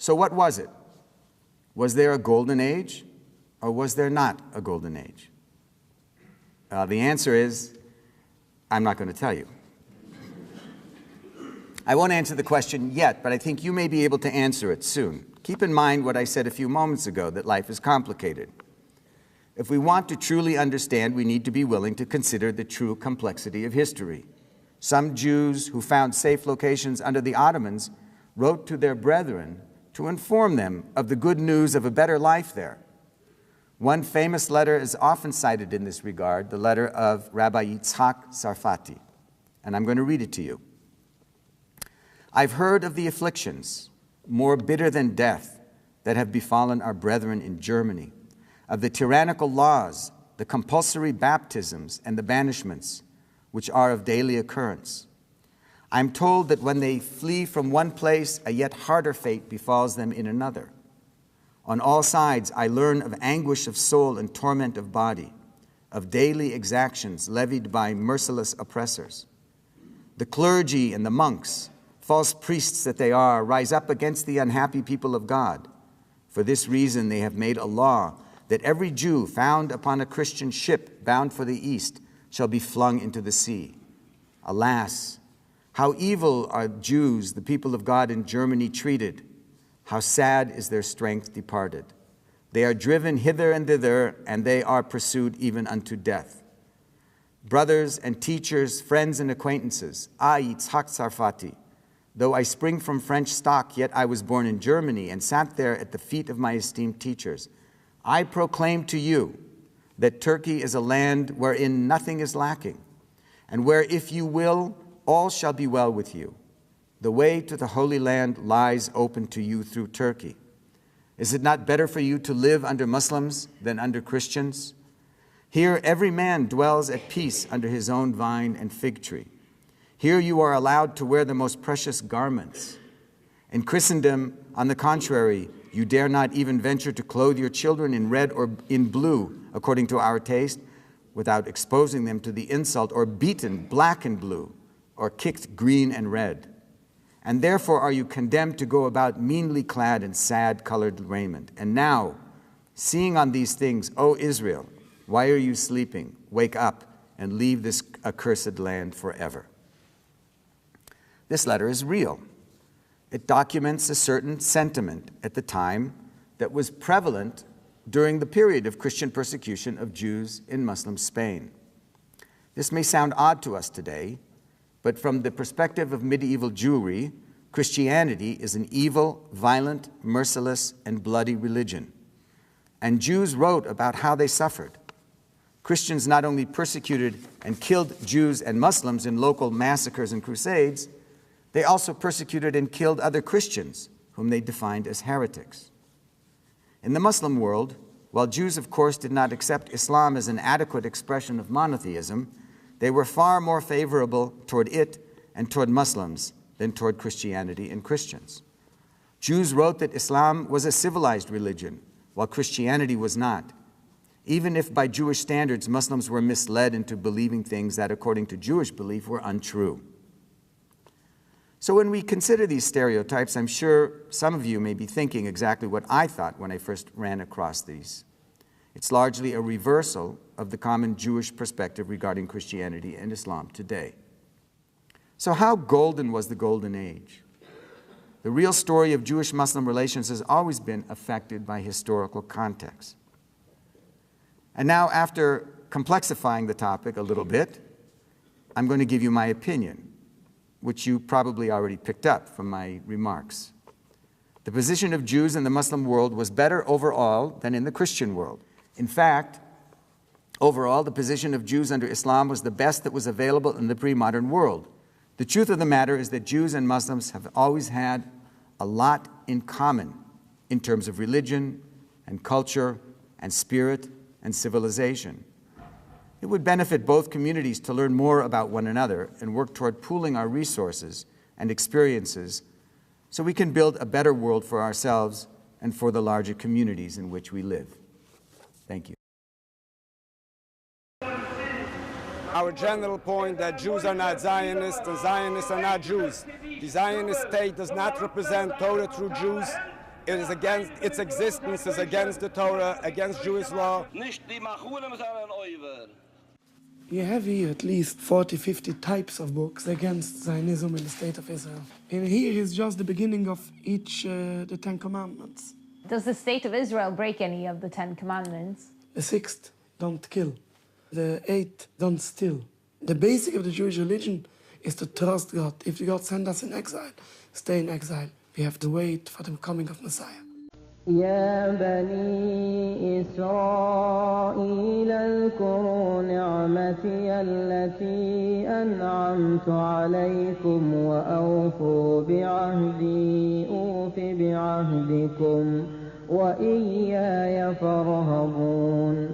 So what was it? Was there a golden age, or was there not a golden age? The answer is, I'm not going to tell you. I won't answer the question yet, but I think you may be able to answer it soon. Keep in mind what I said a few moments ago, that life is complicated. If we want to truly understand, we need to be willing to consider the true complexity of history. Some Jews who found safe locations under the Ottomans wrote to their brethren to inform them of the good news of a better life there. One famous letter is often cited in this regard, the letter of Rabbi Yitzhak Sarfati, and I'm going to read it to you. I've heard of the afflictions, more bitter than death, that have befallen our brethren in Germany, of the tyrannical laws, the compulsory baptisms, and the banishments, which are of daily occurrence. I'm told that when they flee from one place, a yet harder fate befalls them in another. On all sides, I learn of anguish of soul and torment of body, of daily exactions levied by merciless oppressors. The clergy and the monks, false priests that they are, rise up against the unhappy people of God. For this reason, they have made a law that every Jew found upon a Christian ship bound for the East shall be flung into the sea. Alas, how evil are Jews, the people of God in Germany, treated. How sad is their strength departed. They are driven hither and thither, and they are pursued even unto death. Brothers and teachers, friends and acquaintances, I, Yitzhak Sarfati, though I spring from French stock, yet I was born in Germany and sat there at the feet of my esteemed teachers. I proclaim to you that Turkey is a land wherein nothing is lacking, and where, if you will, all shall be well with you. The way to the Holy Land lies open to you through Turkey. Is it not better for you to live under Muslims than under Christians? Here every man dwells at peace under his own vine and fig tree. Here you are allowed to wear the most precious garments. In Christendom, on the contrary, you dare not even venture to clothe your children in red or in blue, according to our taste, without exposing them to the insult, or beaten black and blue, or kicked green and red. And therefore are you condemned to go about meanly clad in sad-colored raiment. And now, seeing on these things, O Israel, why are you sleeping? Wake up and leave this accursed land forever. This letter is real. It documents a certain sentiment at the time that was prevalent during the period of Christian persecution of Jews in Muslim Spain. This may sound odd to us today, but from the perspective of medieval Jewry, Christianity is an evil, violent, merciless, and bloody religion. And Jews wrote about how they suffered. Christians not only persecuted and killed Jews and Muslims in local massacres and crusades, they also persecuted and killed other Christians, whom they defined as heretics. In the Muslim world, while Jews, of course, did not accept Islam as an adequate expression of monotheism, they were far more favorable toward it and toward Muslims than toward Christianity and Christians. Jews wrote that Islam was a civilized religion, while Christianity was not, even if by Jewish standards Muslims were misled into believing things that, according to Jewish belief, were untrue. So when we consider these stereotypes, I'm sure some of you may be thinking exactly what I thought when I first ran across these. It's largely a reversal of the common Jewish perspective regarding Christianity and Islam today. So how golden was the Golden Age? The real story of Jewish-Muslim relations has always been affected by historical context. And now, after complexifying the topic a little bit, I'm going to give you my opinion, which you probably already picked up from my remarks. The position of Jews in the Muslim world was better overall than in the Christian world. In fact, overall, the position of Jews under Islam was the best that was available in the pre-modern world. The truth of the matter is that Jews and Muslims have always had a lot in common in terms of religion and culture and spirit and civilization. It would benefit both communities to learn more about one another and work toward pooling our resources and experiences so we can build a better world for ourselves and for the larger communities in which we live. Thank you. Our general point that Jews are not Zionists and Zionists are not Jews. The Zionist state does not represent Torah true Jews. It is against its existence is against the Torah, against Jewish law. You have here at least 40, 50 types of books against Zionism in the State of Israel. And here is just the beginning of each, the Ten Commandments. Does the State of Israel break any of the Ten Commandments? The sixth, don't kill. The eighth, don't steal. The basic of the Jewish religion is to trust God. If God sends us in exile, stay in exile. We have to wait for the coming of Messiah. يا بني إسرائيل اذكروا نعمتي التي أنعمت عليكم وأوفوا بعهدي أوف بعهدكم وإياي فارهبون